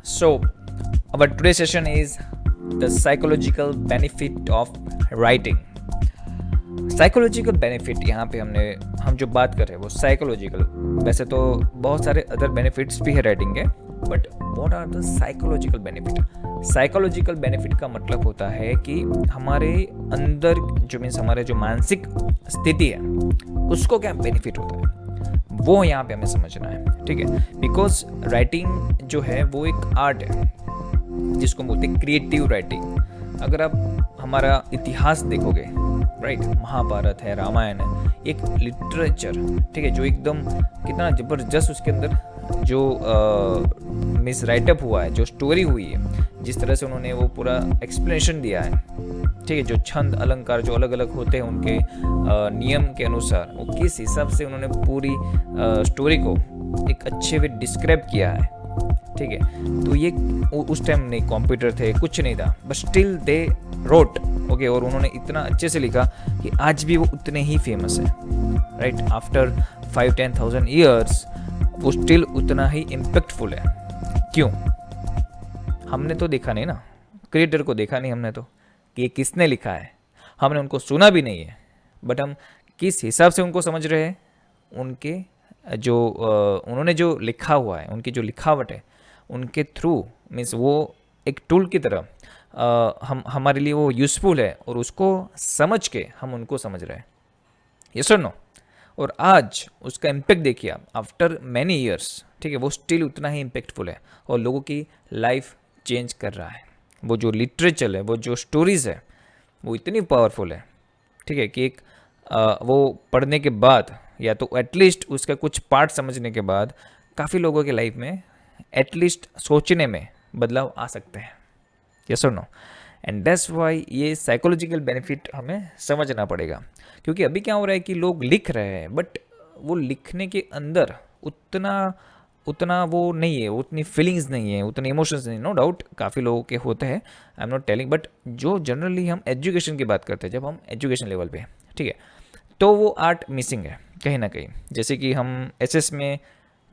So, our today's session is the psychological benefit of writing. Psychological benefit यहाँ पे हम जो बात कर रहे हैं वो साइकोलॉजिकल, वैसे तो बहुत सारे अदर बेनिफिट्स भी है राइटिंग के, but what are the psychological benefit? Psychological benefit का मतलब होता है कि हमारे अंदर जो मीन्स हमारे जो मानसिक स्थिति है उसको क्या बेनिफिट होता है वो यहाँ पे हमें समझना है, ठीक है। बिकॉज राइटिंग जो है वो एक आर्ट है जिसको बोलते हैं क्रिएटिव राइटिंग। अगर आप हमारा इतिहास देखोगे, राइट, महाभारत है, रामायण है, एक लिटरेचर, ठीक है, जो एकदम कितना ज़बरदस्त उसके अंदर जो मिस राइटअप हुआ है, जो स्टोरी हुई है, जिस तरह से उन्होंने वो पूरा एक्सप्लेनेशन दिया है, ठीक है, जो छंद अलंकार जो अलग अलग होते हैं उनके नियम के अनुसार वो किस हिसाब से उन्होंने पूरी स्टोरी को एक अच्छे वे डिस्क्राइब किया है, ठीक है। तो ये उस टाइम नहीं कंप्यूटर थे, कुछ नहीं था, but still they wrote, okay, और उन्होंने इतना अच्छे से लिखा कि आज भी वो उतने ही फेमस है, राइट। आफ्टर 5-10,000 ईयर्स वो स्टिल उतना ही इम्पैक्टफुल है। क्यों? हमने तो देखा नहीं ना, क्रिएटर को देखा नहीं हमने तो कि ये किसने लिखा है, हमने उनको सुना भी नहीं है, बट हम किस हिसाब से उनको समझ रहे हैं, उनके जो उन्होंने जो लिखा हुआ है, उनकी जो लिखावट है, उनके थ्रू मीन्स वो एक टूल की तरह हम हमारे लिए वो यूज़फुल है और उसको समझ के हम उनको समझ रहे हैं, यस और नो। और आज उसका इम्पैक्ट देखिए आप, आफ्टर मैनी ईयर्स, ठीक है, वो स्टिल उतना ही इम्पैक्टफुल है और लोगों की लाइफ चेंज कर रहा है। वो जो लिटरेचर है, वो जो स्टोरीज़ है, वो इतनी पावरफुल है, ठीक है, कि एक वो पढ़ने के बाद या तो एटलीस्ट उसका कुछ पार्ट समझने के बाद काफ़ी लोगों के लाइफ में एटलीस्ट सोचने में बदलाव आ सकते हैं, यस और नो। एंड दैट्स वाई ये साइकोलॉजिकल बेनिफिट हमें समझना पड़ेगा। क्योंकि अभी क्या हो रहा है कि लोग लिख रहे हैं, बट वो लिखने के अंदर उतना उतना वो नहीं है, उतनी फीलिंग्स नहीं है, उतने इमोशंस नहीं। नो डाउट काफ़ी लोगों के होते हैं, I am not telling, but जो जनरली हम एजुकेशन की बात करते हैं, जब हम एजुकेशन लेवल पे, ठीक है, तो वो आर्ट मिसिंग है कहीं ना कहीं। जैसे कि हम एसएस में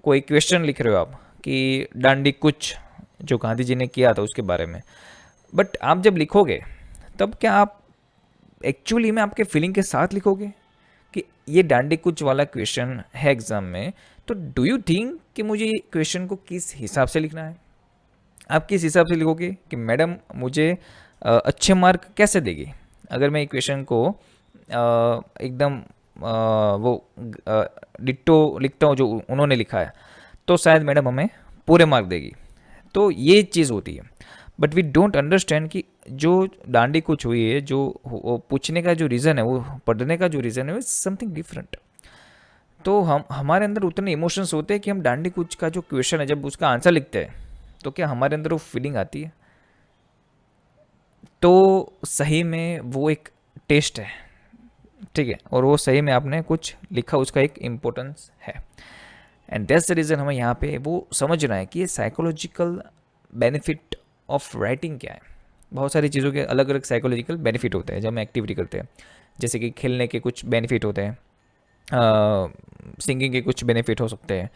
कोई क्वेश्चन लिख रहे हो आप कि डांडी कुछ जो गांधी जी ने किया था उसके बारे में, बट आप जब लिखोगे तब क्या आप एक्चुअली में आपके फीलिंग के साथ लिखोगे कि ये डांडी कुछ वाला क्वेश्चन है एग्ज़ाम में, तो डू यू थिंक कि मुझे ये क्वेश्चन को किस हिसाब से लिखना है? आप किस हिसाब से लिखोगे कि मैडम मुझे अच्छे मार्क कैसे देगी अगर मैं ये क्वेश्चन को एकदम वो डिट्टो लिखता हूँ जो उन्होंने लिखा है, तो शायद मैडम हमें पूरे मार्क देगी। तो ये चीज़ होती है, बट वी डोंट अंडरस्टैंड कि जो डांडी कुछ हुई है, जो वो पूछने का जो रीज़न है, वो पढ़ने का जो रीज़न है, वो समथिंग डिफरेंट। तो हम हमारे अंदर उतने इमोशंस होते हैं कि हम डांडी कुछ का जो क्वेश्चन है जब उसका आंसर लिखते हैं तो क्या हमारे अंदर वो फीलिंग आती है? तो सही में वो एक टेस्ट है, ठीक है, और वो सही में आपने कुछ लिखा, उसका एक इम्पोर्टेंस है। एंड दैट्स द रीज़न हमें यहाँ पे वो समझना है कि ये साइकोलॉजिकल बेनिफिट ऑफ राइटिंग क्या है। बहुत सारी चीज़ों के अलग अलग साइकोलॉजिकल बेनिफिट होते हैं जब हम एक्टिविटी करते हैं। जैसे कि खेलने के कुछ बेनिफिट होते हैं, सिंगिंग के कुछ बेनिफिट हो सकते हैं,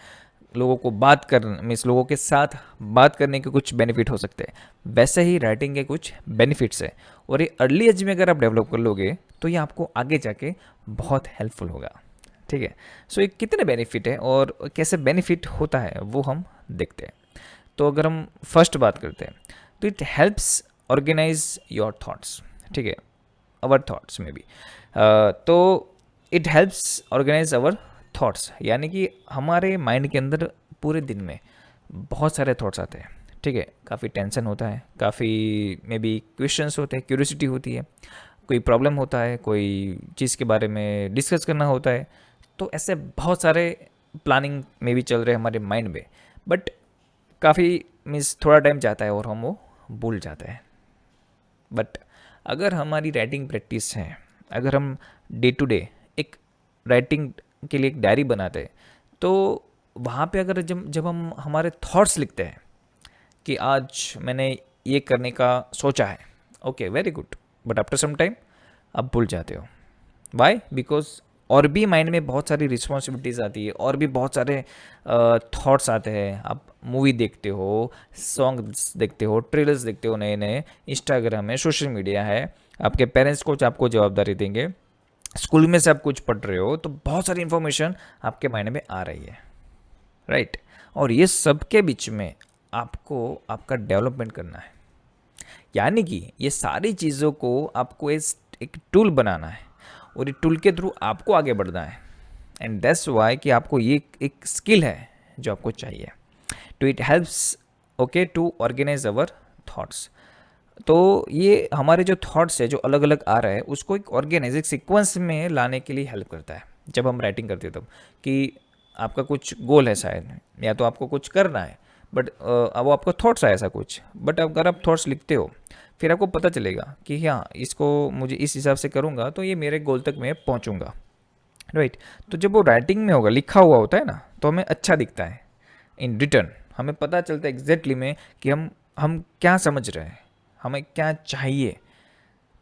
लोगों को बात कर मीन्स लोगों के साथ बात करने के कुछ बेनिफिट हो सकते हैं। वैसे ही राइटिंग के कुछ बेनिफिट्स है, और ये अर्ली एज में अगर आप डेवलप कर लोगे तो ये आपको आगे जाके बहुत हेल्पफुल होगा, ठीक है। सो ये कितने बेनिफिट है और कैसे बेनिफिट होता है वो हम देखते हैं। तो अगर हम फर्स्ट बात करते हैं तो it helps organise your thoughts, ठीक है, अवर थॉट्स में भी। तो it helps organise our thoughts, यानी कि हमारे माइंड के अंदर पूरे दिन में बहुत सारे थॉट्स आते हैं, ठीक है। काफ़ी टेंशन होता है, काफ़ी मे बी क्वेश्चंस होते हैं, क्यूरियोसिटी होती है, कोई प्रॉब्लम होता है, कोई चीज़ के बारे में डिस्कस करना होता है। तो ऐसे बहुत सारे प्लानिंग में भी चल रहे हैं हमारे माइंड में, बट काफ़ी मीन्स थोड़ा टाइम जाता है और हम वो भूल जाते हैं। बट अगर हमारी राइटिंग प्रैक्टिस है, अगर हम डे टू डे एक राइटिंग के लिए एक डायरी बनाते हैं, तो वहाँ पे अगर जब हम हमारे थॉट्स लिखते हैं कि आज मैंने ये करने का सोचा है, okay very good, but after some time आप भूल जाते हो। वाई? बिकॉज और भी माइंड में बहुत सारी रिस्पॉन्सिबिलिटीज़ आती है, और भी बहुत सारे थॉट्स आते हैं। आप मूवी देखते हो, सॉन्ग्स देखते हो, ट्रेलर्स देखते हो नए नए, इंस्टाग्राम है, सोशल मीडिया है, आपके पेरेंट्स कुछ आपको जवाबदारी देंगे, स्कूल में से आप कुछ पढ़ रहे हो, तो बहुत सारी इन्फॉर्मेशन आपके माइंड में आ रही है, राइट। और ये सब के बीच में आपको आपका डेवलपमेंट करना है, यानी कि ये सारी चीज़ों को आपको एक टूल बनाना है, और ये टूल के थ्रू आपको आगे बढ़ना है। एंड दैट्स वाई कि आपको ये एक स्किल है जो आपको चाहिए। तो it helps okay to organise our thoughts. तो ये हमारे जो थॉट्स है जो अलग अलग आ रहा है उसको एक ऑर्गेनाइज एक सीक्वेंस में लाने के लिए हेल्प करता है। जब हम राइटिंग करते हैं तब कि आपका कुछ गोल है शायद, या तो आपको कुछ करना है, बट अब वो आपको थॉट्स आए ऐसा कुछ, बट अगर आप थॉट्स लिखते हो फिर आपको पता चलेगा कि हाँ, इसको मुझे इस हिसाब से करूँगा तो ये मेरे गोल तक मैं पहुँचूँगा, राइट। तो जब वो राइटिंग में होगा, लिखा हुआ होता है ना, तो हमें अच्छा दिखता है। इन रिटर्न हमें पता चलता है एग्जैक्टली में कि हम क्या समझ रहे हैं, हमें क्या चाहिए,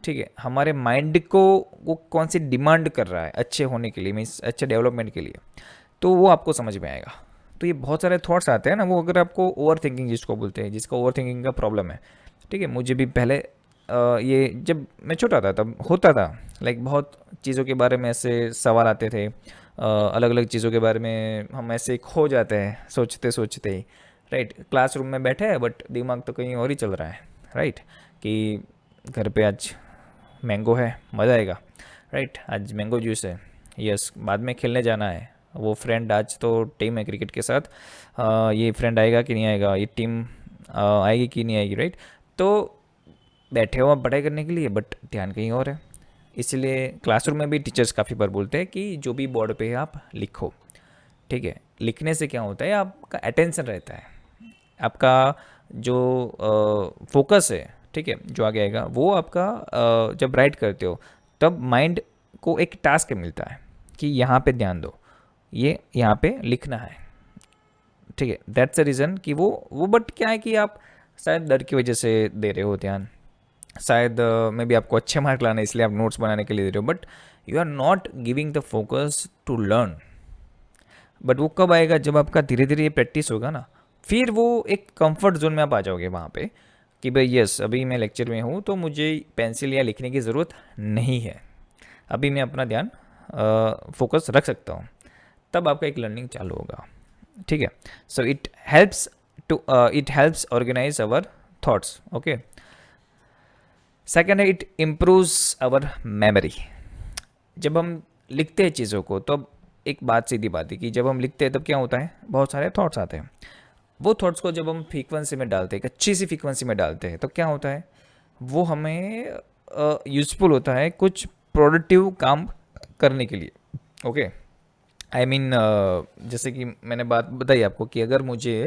ठीक है, हमारे माइंड को वो कौन सी डिमांड कर रहा है अच्छे होने के लिए, मीन्स अच्छे डेवलपमेंट के लिए, तो वो आपको समझ में आएगा। तो ये बहुत सारे थॉट्स आते हैं ना, वो अगर आपको ओवर थिंकिंग जिसको बोलते हैं, जिसका ओवर थिंकिंग का प्रॉब्लम है, ठीक है, मुझे भी पहले ये जब मैं छोटा था तब होता था, लाइक बहुत चीज़ों के बारे में ऐसे सवाल आते थे, अलग अलग चीज़ों के बारे में हम ऐसे खो जाते हैं सोचते सोचते ही, राइट। क्लासरूम में बैठे हैं बट दिमाग तो कहीं और ही चल रहा है, राइट, कि घर पे आज मैंगो है, मज़ा आएगा, राइट, आज मैंगो जूस है, यस, बाद में खेलने जाना है, वो फ्रेंड आज तो टीम है क्रिकेट के साथ, ये फ्रेंड आएगा कि नहीं आएगा, ये टीम आएगी कि नहीं आएगी, राइट। तो बैठे हो आप पढ़ाई करने के लिए बट ध्यान कहीं और है। इसलिए क्लासरूम में भी टीचर्स काफ़ी बार बोलते हैं कि जो भी बोर्ड पे है आप लिखो, ठीक है। लिखने से क्या होता है, आपका अटेंशन रहता है, आपका जो फोकस है, ठीक है, जो आगे आएगा वो आपका जब राइट करते हो तब माइंड को एक टास्क मिलता है कि यहाँ पे ध्यान दो, ये यहाँ पे लिखना है, ठीक है। दैट्स द रीज़न कि वो बट क्या है कि आप शायद डर की वजह से दे रहे हो ध्यान, शायद मे बी आपको अच्छे मार्क लाना है इसलिए आप नोट्स बनाने के लिए दे रहे हो, but you are not giving the focus to learn. But वो कब आएगा, जब आपका धीरे धीरे ये प्रैक्टिस होगा ना, फिर वो एक कंफर्ट जोन में आप आ जाओगे वहाँ पे कि भाई यस, अभी मैं लेक्चर में हूँ तो मुझे पेंसिल या लिखने की ज़रूरत नहीं है, अभी मैं अपना ध्यान फोकस रख सकता हूँ, तब आपका एक लर्निंग चालू होगा, ठीक है। So it helps organise our thoughts, okay. Second है, इट इम्प्रूव्स अवर मेमोरी। जब हम लिखते हैं चीज़ों को तो अब एक बात, सीधी बात है कि जब हम लिखते हैं तब क्या होता है, बहुत सारे थॉट्स आते हैं। वो थॉट्स को जब हम फ्रीक्वेंसी में डालते हैं, एक अच्छी सी फ्रीक्वेंसी में डालते हैं, तो क्या होता है, वो हमें यूज़फुल होता है कुछ प्रोडक्टिव काम करने के लिए, ओके। आई मीन जैसे कि मैंने बात बताई आपको कि अगर मुझे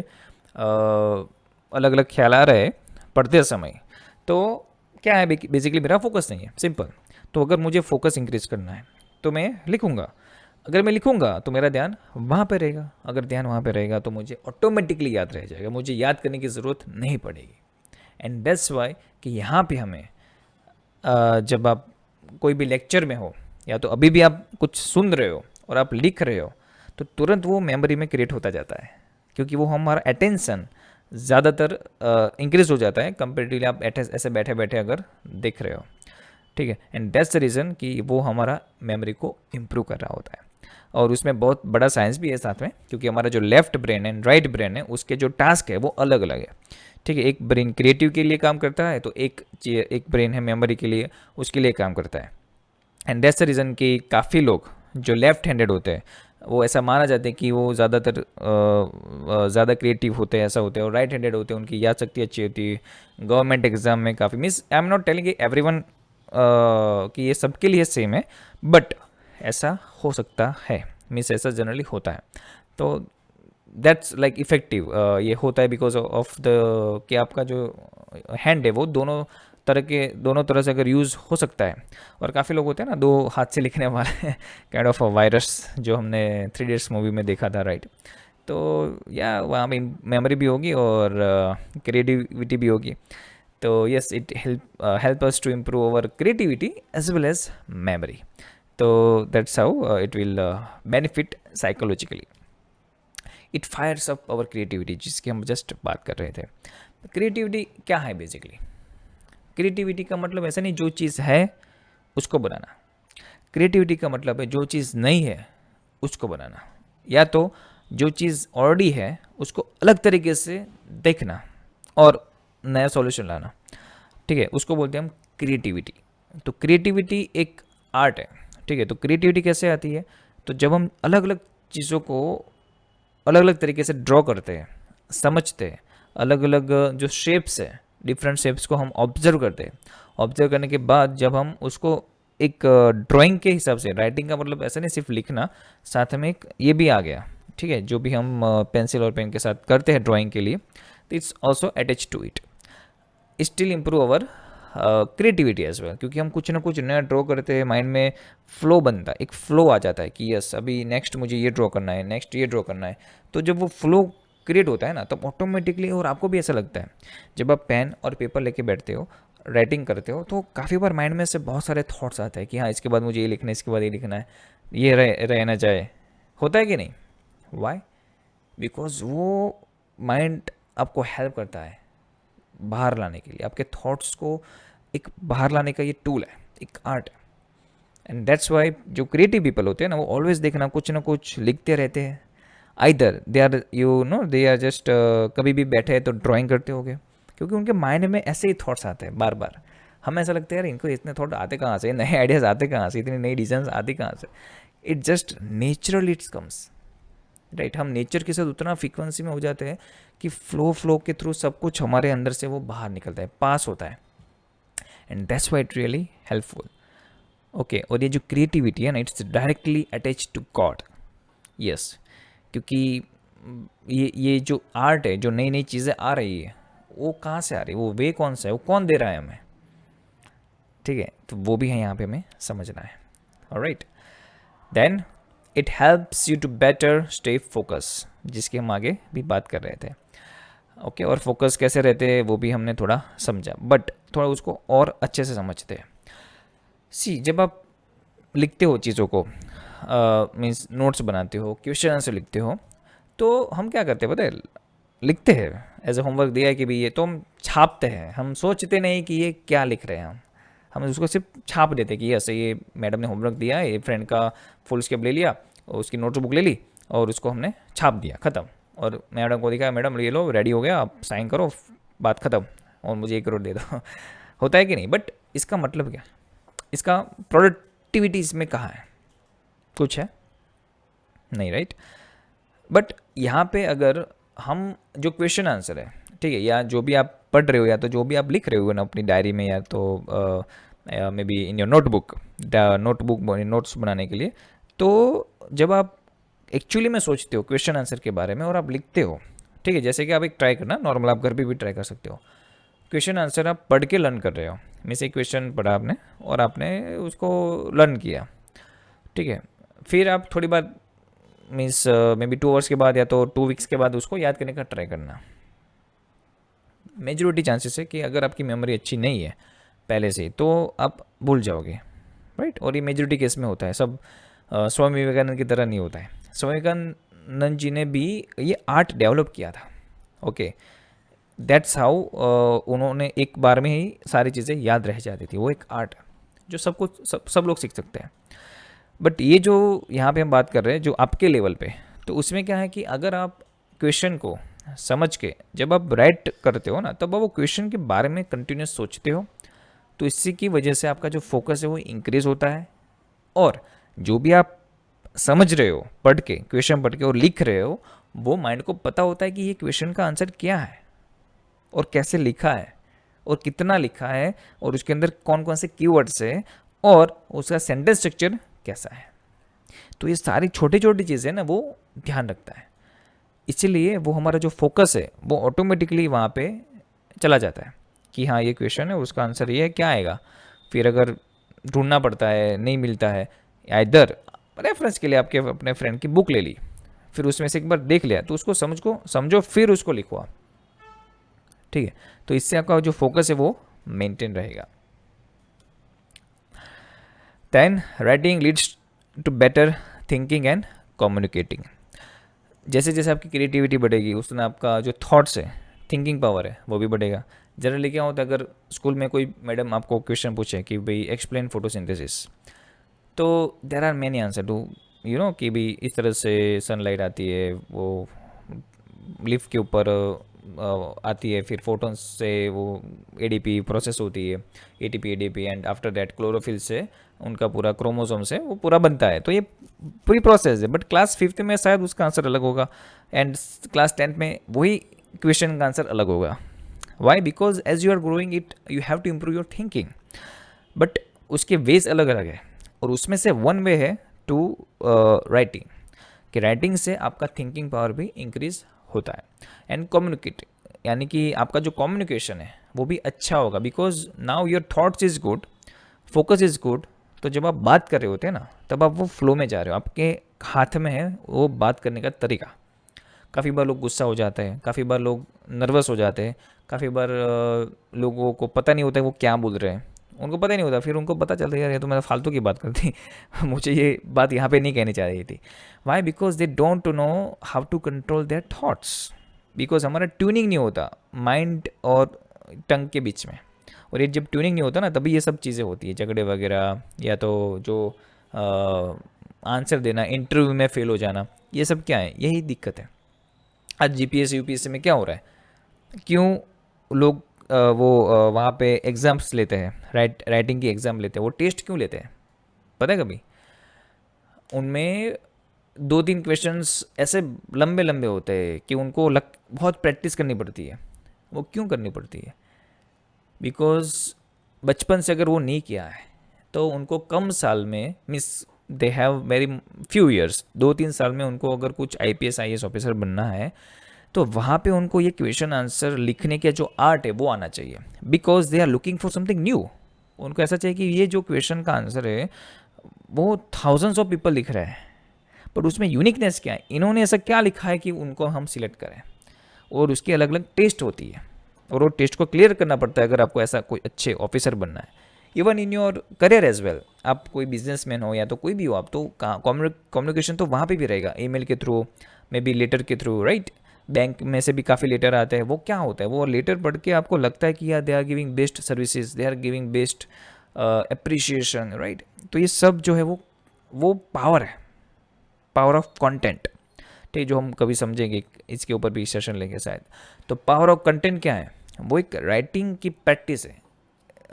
अलग अलग ख्याल आ रहे हैं पढ़ते समय, तो क्या है, बेसिकली मेरा फोकस नहीं है, सिंपल। तो अगर मुझे फोकस इंक्रीज करना है तो मैं लिखूंगा, अगर मैं लिखूंगा तो मेरा ध्यान वहाँ पे रहेगा, अगर ध्यान वहाँ पे रहेगा तो मुझे ऑटोमेटिकली याद रह जाएगा, मुझे याद करने की ज़रूरत नहीं पड़ेगी। एंड दैट्स वाई कि यहाँ पे हमें जब आप कोई भी लेक्चर में हो, या तो अभी भी आप कुछ सुन रहे हो और आप लिख रहे हो, तो तुरंत वो मेमोरी में क्रिएट होता जाता है, क्योंकि वो हमारा अटेंशन ज़्यादातर इंक्रीज हो जाता है कंपेरेटिवली आप ऐसे बैठे बैठे अगर देख रहे हो, ठीक है। एंड दैट्स द रीज़न कि वो हमारा मेमोरी को इम्प्रूव कर रहा होता है। और उसमें बहुत बड़ा साइंस भी है साथ में, क्योंकि हमारा जो लेफ्ट ब्रेन है, राइट ब्रेन है, उसके जो टास्क है वो अलग अलग है, ठीक है। एक ब्रेन क्रिएटिव के लिए काम करता है, तो एक ब्रेन है मेमोरी के लिए, उसके लिए काम करता है। एंड दैट्स द रीज़न कि काफ़ी लोग जो लेफ्ट हैंडेड होते हैं, वो ऐसा माना जाता है कि वो ज़्यादातर ज़्यादा क्रिएटिव होते हैं, ऐसा होते हैं, और राइट हैंडेड होते हैं, उनकी याद शक्ति अच्छी होती है, गवर्नमेंट एग्जाम में काफ़ी, means I am not telling everyone कि ये सबके लिए सेम है, बट ऐसा हो सकता है, मीन्स ऐसा जनरली होता है। तो दैट्स लाइक इफेक्टिव, ये होता है बिकॉज ऑफ द कि आपका जो हैंड है वो दोनों तरह से अगर यूज़ हो सकता है। और काफ़ी लोग होते हैं ना, दो हाथ से लिखने वाले काइंड ऑफ अ वायरस, जो हमने 3 Idiots मूवी में देखा था, राइट। तो या वहाँ पे मेमोरी भी होगी और क्रिएटिविटी भी होगी। तो yes, it help us to improve our creativity as well as memory. तो that's how it will benefit psychologically. It fires up our creativity, जिसकी हम जस्ट बात कर रहे थे. क्रिएटिविटी क्या है बेसिकली? क्रिएटिविटी का मतलब ऐसा नहीं जो चीज़ है उसको बनाना. क्रिएटिविटी का मतलब है जो चीज़ नहीं है उसको बनाना, या तो जो चीज़ ऑलरेडी है उसको अलग तरीके से देखना और नया सॉल्यूशन लाना. ठीक है, उसको बोलते हैं हम क्रिएटिविटी. तो क्रिएटिविटी एक आर्ट है. ठीक है, तो क्रिएटिविटी कैसे आती है? तो जब हम अलग अलग चीज़ों को अलग अलग तरीके से ड्रॉ करते हैं, समझते हैं, अलग अलग जो शेप्स है, डिफरेंट शेप्स को हम ऑब्जर्व करते हैं. ऑब्जर्व करने के बाद जब हम उसको एक ड्राइंग के हिसाब से, राइटिंग का मतलब ऐसा नहीं सिर्फ लिखना, साथ में एक ये भी आ गया. ठीक है, जो भी हम पेंसिल और पेन के साथ करते हैं ड्राइंग के लिए, तो it's also attach to it. Still improve our creativity as well, क्योंकि हम कुछ ना कुछ नया ड्रॉ करते हैं, माइंड में फ्लो बनता है, एक फ्लो आ जाता है कि यस अभी नेक्स्ट मुझे ये ड्रॉ करना है, नेक्स्ट ये ड्रॉ करना है. तो जब वो फ्लो क्रिएट होता है ना, तब ऑटोमेटिकली, और आपको भी ऐसा लगता है जब आप पेन और पेपर लेके बैठते हो, राइटिंग करते हो, तो काफ़ी बार माइंड में से बहुत सारे थॉट्स आते हैं कि हाँ इसके बाद मुझे ये लिखना है, इसके बाद ये लिखना है, ये रह ना जाए. होता है कि नहीं? वाई? बिकॉज वो माइंड आपको हेल्प करता है बाहर लाने के लिए, आपके थॉट्स को एक बाहर लाने का ये टूल है, एक आर्ट है. एंड दैट्स वाई जो क्रिएटिव पीपल होते हैं ना, वो ऑलवेज देखना कुछ ना कुछ लिखते रहते हैं. Either they are they are just कभी भी बैठे हैं तो ड्राइंग करते होंगे, क्योंकि उनके माइंड में ऐसे ही थॉट्स आते हैं बार बार. हमें ऐसा लगता है यार इनको इतने थॉट आते कहाँ से, नए आइडियाज़ आते कहाँ से, इतनी नई डिज़ाइन आती कहाँ से. It just naturally it's comes, right. हम नेचर के साथ उतना फ्रीक्वेंसी में हो जाते हैं कि फ्लो के थ्रू सब कुछ हमारे अंदर से वो बाहर निकलता है, पास होता है. And that's why it really helpful. Okay, और ये जो क्रिएटिविटी है ना, it's directly attach to God. Yes, क्योंकि ये जो आर्ट है, जो नई नई चीज़ें आ रही है, वो कहाँ से आ रही है, वो वे कौन सा है, वो कौन दे रहा है हमें. ठीक है, तो वो भी है यहाँ पे हमें समझना है. Alright, then it helps you to better stay focus, जिसकी हम आगे भी बात कर रहे थे. ओके, और फोकस कैसे रहते हैं वो भी हमने थोड़ा समझा, बट थोड़ा उसको और अच्छे से समझते हैं. सी, जब आप लिखते हो चीज़ों को, मीन्स नोट्स बनाते हो, क्वेश्चन आंसर लिखते हो, तो हम क्या करते हैं पता है? लिखते हैं एज ए होमवर्क दिया है कि भाई ये, तो हम छापते हैं. हम सोचते नहीं कि ये क्या लिख रहे हैं. हम उसको सिर्फ छाप देते हैं कि ऐसे ये मैडम ने होमवर्क दिया है, ये फ्रेंड का फुल स्केप ले लिया और उसकी नोटबुक ले ली और उसको हमने छाप दिया, ख़त्म. और मैडम को दिखाया, मैडम ये लो रेडी हो गया, आप साइन करो, बात ख़त्म, और मुझे 1 करोड़ दे दो. होता है कि नहीं? बट इसका मतलब क्या? इसका प्रोडक्टिविटी इसमें कहाँ है? कुछ है नहीं, राइट. बट यहाँ पे अगर हम जो क्वेश्चन आंसर है, ठीक है, या जो भी आप पढ़ रहे हो, या तो जो भी आप लिख रहे हो ना अपनी डायरी में, या तो may be in your notebook, notes बनाने के लिए, तो जब आप एक्चुअली में सोचते हो क्वेश्चन आंसर के बारे में और आप लिखते हो, ठीक है, जैसे कि आप एक ट्राई करना, नॉर्मल आप घर पे भी ट्राई कर सकते हो. क्वेश्चन आंसर आप पढ़ के लर्न कर रहे हो, मीन्स एक क्वेश्चन पढ़ा आपने और आपने उसको लर्न किया, ठीक है. फिर आप थोड़ी बार, मीन्स मे बी 2 आवर्स के बाद या तो 2 वीक्स के बाद उसको याद करने का ट्राई करना. मेजॉरिटी चांसेस है कि अगर आपकी मेमोरी अच्छी नहीं है पहले से, तो आप भूल जाओगे, राइट. और ये मेजॉरिटी केस में होता है, सब स्वामी विवेकानंद की तरह नहीं होता है. स्वामी विवेकानंद जी ने भी ये आर्ट डेवलप किया था. ओके, दैट्स हाउ उन्होंने एक बार में ही सारी चीज़ें याद रह जाती थी. वो एक आर्ट है जो सब लोग सीख सकते हैं. बट ये जो यहाँ पे हम बात कर रहे हैं जो आपके लेवल पे, तो उसमें क्या है कि अगर आप क्वेश्चन को समझ के जब आप राइट करते हो ना, तब आप वो क्वेश्चन के बारे में कंटिन्यूस सोचते हो, तो इसी की वजह से आपका जो फोकस है वो इंक्रीज होता है. और जो भी आप समझ रहे हो पढ़ के, क्वेश्चन पढ़ के और लिख रहे हो, वो माइंड को पता होता है कि ये क्वेश्चन का आंसर क्या है और कैसे लिखा है और कितना लिखा है और उसके अंदर कौन कौन से कीवर्ड्स है और उसका सेंटेंस स्ट्रक्चर कैसा है. तो ये सारी छोटी छोटी चीज़ें ना वो ध्यान रखता है, इसीलिए वो हमारा जो फोकस है वो ऑटोमेटिकली वहाँ पे चला जाता है कि हाँ ये क्वेश्चन है, उसका आंसर ये है, क्या आएगा. फिर अगर ढूंढना पड़ता है, नहीं मिलता है, या इधर रेफरेंस के लिए आपके अपने फ्रेंड की बुक ले ली, फिर उसमें से एक बार देख लिया, तो उसको समझो फिर उसको लिखो आप, ठीक है. तो इससे आपका जो फोकस है वो मेंटेन रहेगा. Then writing leads to better thinking and communicating. जैसे जैसे आपकी क्रिएटिविटी बढ़ेगी उसमें आपका जो थॉट्स है, थिंकिंग पावर है, वो भी बढ़ेगा। जनरली क्या होता है, अगर स्कूल में कोई मैडम आपको क्वेश्चन पूछे कि भाई एक्सप्लेन फोटोसिंथेसिस, तो there are many answer to कि भाई इस तरह से सनलाइट आती है, वो लीफ के ऊपर आती है, फिर फोटोन से वो एडीपी प्रोसेस होती है, ATP ADP, and after that chlorophyll से उनका पूरा क्रोमोसोम से वो पूरा बनता है। तो ये पूरी प्रोसेस है, बट क्लास 5th में शायद उसका आंसर अलग होगा, एंड क्लास 10th में वही क्वेश्चन का आंसर अलग होगा। Why? Because as you are growing it you have to improve your thinking, but उसके वेज अलग अलग है, और उसमें से वन वे है टू राइटिंग, कि राइटिंग से आपका थिंकिंग पावर भी इंक्रीज होता है। एंड कम्युनिकेट, यानी कि आपका जो कम्युनिकेशन है वो भी अच्छा होगा, because now your thoughts is good, focus is good. तो जब आप बात कर रहे होते हैं ना, तब आप वो फ्लो में जा रहे हो, आपके हाथ में है वो बात करने का तरीका। काफ़ी बार लोग गुस्सा हो जाते हैं, काफ़ी बार लोग नर्वस हो जाते हैं, काफ़ी बार लोगों को पता नहीं होता है वो क्या बोल रहे हैं, उनको पता ही नहीं होता, फिर उनको पता चलता है यार ये तो मैंने फालतू की बात कर दी मुझे ये बात यहाँ पे नहीं कहनी चाह रही थी। Why? Because they don't know how to control their thoughts, because हमारा ट्यूनिंग नहीं होता माइंड और टंग के बीच में, और ये जब ट्यूनिंग नहीं होता ना तभी ये सब चीज़ें होती है, झगड़े वगैरह, या तो जो आंसर देना, इंटरव्यू में फेल हो जाना, ये सब क्या है, यही दिक्कत है। आज जीपीएससी यूपीएससी में क्या हो रहा है, क्यों लोग वहाँ पे एग्ज़ाम्स लेते हैं, राइटिंग की एग्ज़ाम लेते हैं, वो टेस्ट क्यों लेते हैं पता है कभी? उनमें 2-3 क्वेश्चंस ऐसे लंबे लंबे होते हैं कि उनको बहुत प्रैक्टिस करनी पड़ती है। वो क्यों करनी पड़ती है? बिकॉज बचपन से अगर वो नहीं किया है तो उनको कम साल में, means they have very few years, 2-3 साल में उनको अगर कुछ आईपीएस आईएएस ऑफिसर बनना है, तो वहाँ पे उनको ये क्वेश्चन आंसर लिखने के जो आर्ट है वो आना चाहिए, because they are looking for something new. उनको ऐसा चाहिए कि ये जो क्वेश्चन का आंसर है वो थाउजेंड्स ऑफ पीपल लिख रहे हैं, पर उसमें यूनिकनेस क्या है, इन्होंने ऐसा क्या लिखा है कि उनको हम सिलेक्ट करें, और उसकी अलग अलग टेस्ट होती है, और वो टेस्ट को क्लियर करना पड़ता है अगर आपको ऐसा कोई अच्छे ऑफिसर बनना है। Even in your career as well, आप कोई बिजनेसमैन हो या तो कोई भी हो, आप तो कम्युनिकेशन तो वहाँ पे भी रहेगा, ईमेल के थ्रू, मे बी लेटर के थ्रू, राइट? बैंक में से भी काफ़ी लेटर आते हैं, वो क्या होता है, वो लेटर पढ़ के आपको लगता है कि यार they are giving best services, they are giving best appreciation, right? तो ये सब जो है वो पावर है, पावर ऑफ कंटेंट, ठीक, जो हम कभी समझेंगे, इसके ऊपर भी सेशन लेंगे शायद। तो पावर ऑफ कंटेंट क्या है? वो एक राइटिंग की प्रैक्टिस है,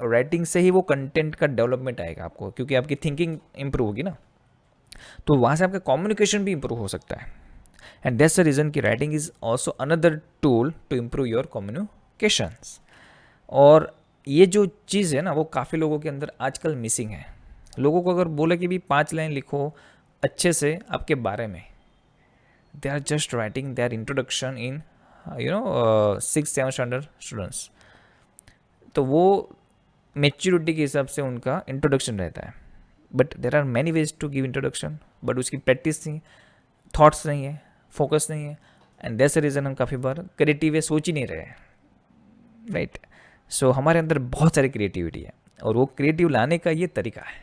राइटिंग से ही वो कंटेंट का डेवलपमेंट आएगा आपको, क्योंकि आपकी थिंकिंग इंप्रूव होगी ना, तो वहाँ से आपका कम्युनिकेशन भी इंप्रूव हो सकता है। एंड दैट्स द रीज़न कि writing is also another tool to improve your communications. और ये जो चीज़ है ना, वो काफ़ी लोगों के अंदर आजकल मिसिंग है। लोगों को अगर बोले कि भी 5 लाइन लिखो अच्छे से आपके बारे में, they are just writing their introduction in 6-7 standard students, तो वो मेच्योरिटी के हिसाब से उनका इंट्रोडक्शन रहता है। But there are many ways to give introduction, but उसकी प्रैक्टिस नहीं, थॉट्स नहीं है, फोकस नहीं है, एंड दैट्स द रीज़न हम काफ़ी बार क्रिएटिव है सोच ही नहीं रहे, राइट? सो हमारे अंदर बहुत सारी क्रिएटिविटी है, और वो क्रिएटिव लाने का ये तरीका है,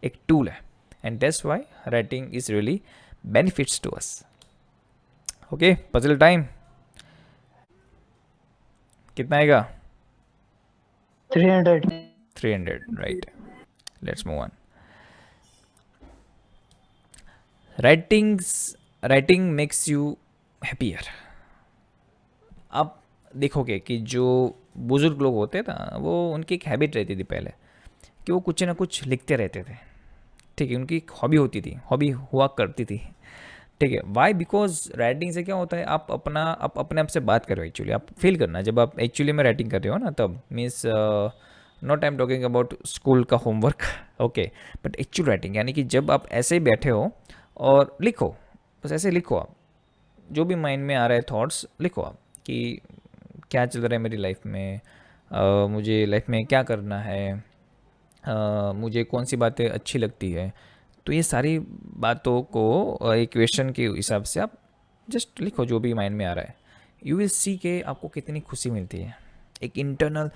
एक टूल है, and that's why writing is really benefits to us. Okay, puzzle time कितना आएगा? 300. 300, right? Let's move on. Writing makes you happier. आप देखोगे कि जो बुज़ुर्ग लोग होते ना, वो उनकी एक हैबिट रहती थी पहले कि वो कुछ ना कुछ लिखते रहते थे, ठीक है? उनकी एक हॉबी होती थी, हॉबी हुआ करती थी, ठीक है? वाई? बिकॉज राइटिंग से क्या होता है, आप अपने आप से बात कर रहे हो, एक्चुअली आप फील करना, जब आप एक्चुअली में राइटिंग कर रहे हो ना, तब means not I am talking about school का homework, okay, but actual writing, यानी कि जब आप ऐसे ही बैठे हो और लिखो, बस ऐसे लिखो, आप जो भी माइंड में आ रहा है थॉट्स लिखो, आप कि क्या चल रहा है मेरी लाइफ में, मुझे लाइफ में क्या करना है, मुझे कौन सी बातें अच्छी लगती है, तो ये सारी बातों को एक क्वेश्चन के हिसाब से आप जस्ट लिखो, जो भी माइंड में आ रहा है। यू विल सी के आपको कितनी खुशी मिलती है, एक इंटरनल,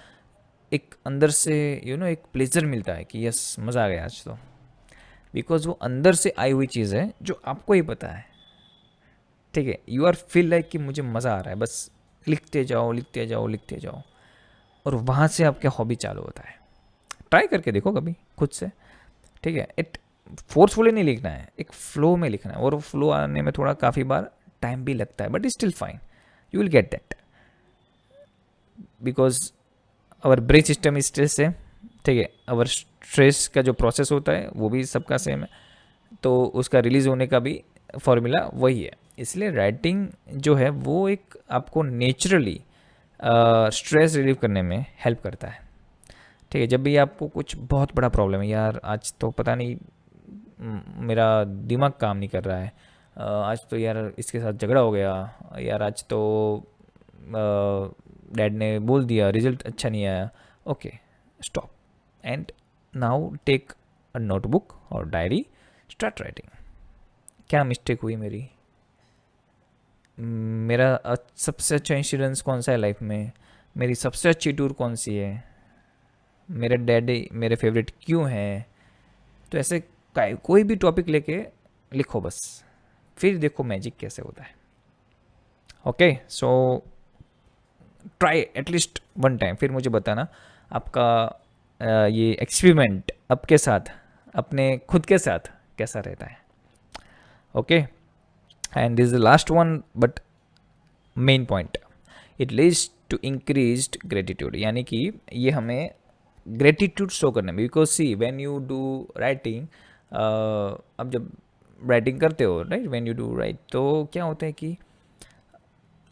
एक अंदर से एक प्लेजर मिलता है कि यस, मज़ा आ गया आज तो, बिकॉज वो अंदर से आई हुई चीज़ है जो आपको ही पता है, ठीक है। यू आर फील लाइक कि मुझे मज़ा आ रहा है, बस लिखते जाओ लिखते जाओ लिखते जाओ, और वहाँ से आपका हॉबी चालू होता है। ट्राई करके देखो कभी खुद से, ठीक है। इट फोर्सफुली नहीं लिखना है, एक फ्लो में लिखना है, और फ्लो आने में थोड़ा काफ़ी बार टाइम भी लगता है, but still fine, you will get that, because our brain system is stress है, ठीक है। आवर स्ट्रेस का जो प्रोसेस होता है वो भी सबका सेम है, तो उसका रिलीज होने का भी फॉर्मूला वही है। इसलिए राइटिंग जो है वो एक आपको नेचुरली स्ट्रेस रिलीव करने में हेल्प करता है, ठीक है। जब भी आपको कुछ बहुत बड़ा प्रॉब्लम है, यार आज तो पता नहीं मेरा दिमाग काम नहीं कर रहा है, आज तो यार इसके साथ झगड़ा हो गया, यार आज तो डैड ने बोल दिया रिजल्ट अच्छा नहीं आया, okay stop and now take a notebook और डायरी, स्टार्ट राइटिंग। क्या मिस्टेक हुई मेरी, मेरा सबसे अच्छा इंश्योरेंस कौन सा है लाइफ में, मेरी सबसे अच्छी टूर कौन सी है, मेरे डैडी मेरे फेवरेट क्यों हैं। तो ऐसे कोई भी टॉपिक लेके लिखो बस, फिर देखो मैजिक कैसे होता है। Okay, so try at least one time, फिर मुझे बताना आपका ये एक्सपेरिमेंट आपके साथ, अपने खुद के साथ कैसा रहता है। Okay, and this is the last one but main point, it leads to increased gratitude, यानी कि ये हमें ग्रेटिट्यूड शो करने में, because see when you do writing, अब जब राइटिंग करते हो right, when you do write, तो क्या होता है कि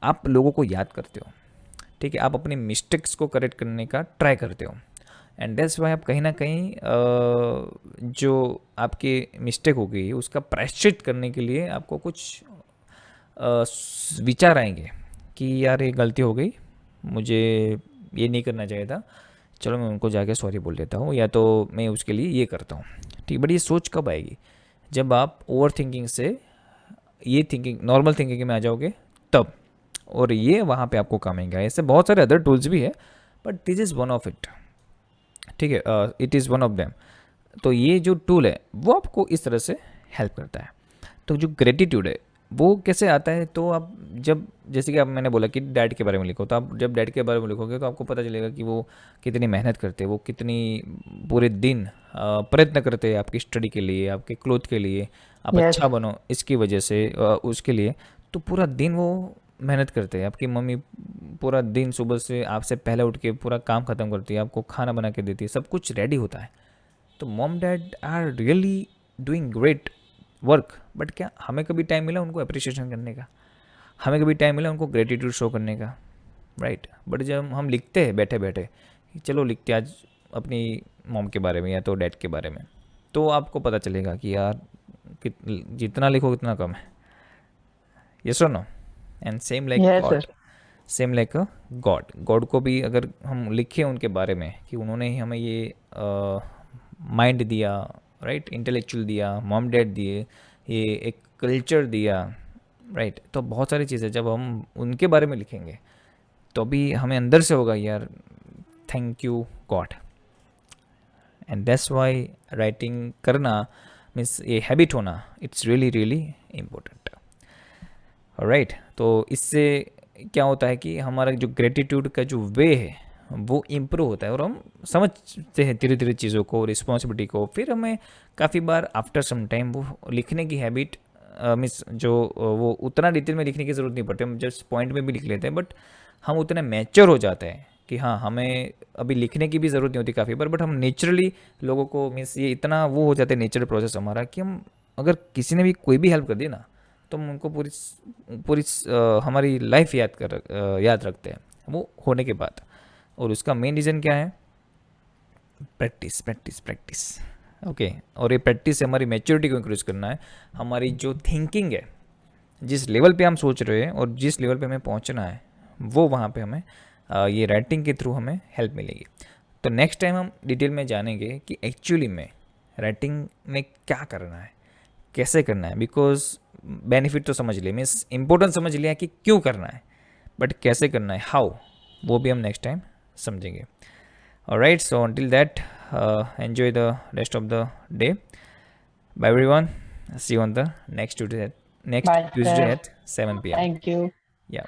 आप लोगों को याद करते हो, ठीक है। आप अपनी मिस्टेक्स को करेक्ट करने का ट्राई करते हो, एंड दैट्स वाई आप कहीं ना कहीं जो आपकी मिस्टेक हो गई उसका प्रायश्चित करने के लिए आपको कुछ विचार आएंगे कि यार ये गलती हो गई, मुझे ये नहीं करना चाहिए था, चलो मैं उनको जाके सॉरी बोल देता हूँ, या तो मैं उसके लिए ये करता हूँ, ठीक। बट ये सोच कब आएगी, जब आप ओवर थिंकिंग से ये थिंकिंग नॉर्मल थिंकिंग में आ जाओगे तब, और ये वहाँ पे आपको काम आएगा। ऐसे बहुत सारे अदर टूल्स भी है, but this is one of it, ठीक है, it is one of them. तो ये जो टूल है वो आपको इस तरह से हेल्प करता है। तो जो ग्रेटिट्यूड है वो कैसे आता है, तो आप जब जैसे कि आप मैंने बोला कि डैड के बारे में लिखो, तो आप जब डैड के बारे में लिखोगे तो आपको पता चलेगा कि वो कितनी मेहनत करते हैं, वो कितनी पूरे दिन प्रयत्न करते हैं आपकी स्टडी के लिए, आपके क्लोथ के लिए, आप Yes. अच्छा बनो इसकी वजह से, उसके लिए तो पूरा दिन वो मेहनत करते हैं। आपकी मम्मी पूरा दिन सुबह से आपसे पहले उठ के पूरा काम ख़त्म करती है, आपको खाना बना के देती है, सब कुछ रेडी होता है। तो mom dad are really doing great work, but क्या हमें कभी टाइम मिला उनको अप्रिशिएशन करने का, हमें कभी टाइम मिला उनको ग्रेटिट्यूड शो करने का, राइट। बट जब हम लिखते हैं बैठे बैठे, चलो लिखते हैं आज अपनी मॉम के बारे में या तो डैड के बारे में, तो आपको पता चलेगा कि यार जितना लिखो उतना कम है, यस और no. And same like Yes, sir. God, same like a God, God को भी अगर हम लिखें उनके बारे में कि उन्होंने ही हमें ये माइंड दिया, राइट, इंटेलेक्चुअल दिया, मॉम डैड दिए, ये एक कल्चर दिया, राइट। तो बहुत सारी चीज़ें जब हम उनके बारे में लिखेंगे तो भी हमें अंदर से होगा यार thank you God. And that's why writing करना मीन्स ये हैबिट होना, it's really really important, right. तो इससे क्या होता है कि हमारा जो ग्रेटिट्यूड का जो वे है वो इम्प्रूव होता है, और हम समझते हैं धीरे धीरे चीज़ों को, रिस्पॉन्सिबिलिटी को। फिर हमें काफ़ी बार आफ्टर सम टाइम वो लिखने की हैबिट मीन्स जो वो उतना डिटेल में लिखने की ज़रूरत नहीं पड़ती, हम जस्ट पॉइंट में भी लिख लेते हैं, बट हम उतने मैच्योर हो जाते हैं कि हाँ हमें अभी लिखने की भी ज़रूरत नहीं होती काफ़ी बार, बट हम नेचुरली लोगों को मीन्स ये इतना वो हो जाते हैं नेचुरल प्रोसेस हमारा कि हम अगर किसी ने भी कोई भी हेल्प कर दी ना, तो हम उनको पूरी पूरी हमारी लाइफ याद रखते हैं वो होने के बाद। और उसका मेन रीज़न क्या है, प्रैक्टिस प्रैक्टिस प्रैक्टिस, ओके। और ये प्रैक्टिस से हमारी मैच्योरिटी को इंक्रीज करना है, हमारी जो थिंकिंग है, जिस लेवल पे हम सोच रहे हैं और जिस लेवल पे हमें पहुंचना है, वो वहाँ पे हमें ये राइटिंग के थ्रू हमें हेल्प मिलेगी। तो नेक्स्ट टाइम हम डिटेल में जानेंगे कि एक्चुअली में राइटिंग में क्या करना है, कैसे करना है, बिकॉज बेनिफिट तो समझ लिया, मीन्स इंपॉर्टेंस समझ लिया कि क्यों करना है, बट कैसे करना है, हाउ, वो भी हम नेक्स्ट टाइम समझेंगे। Alright, so until that enjoy the rest of the day, Bye everyone. See you on the next Tuesday Bye, next Tuesday sir. at 7 p.m. Thank you. Yeah.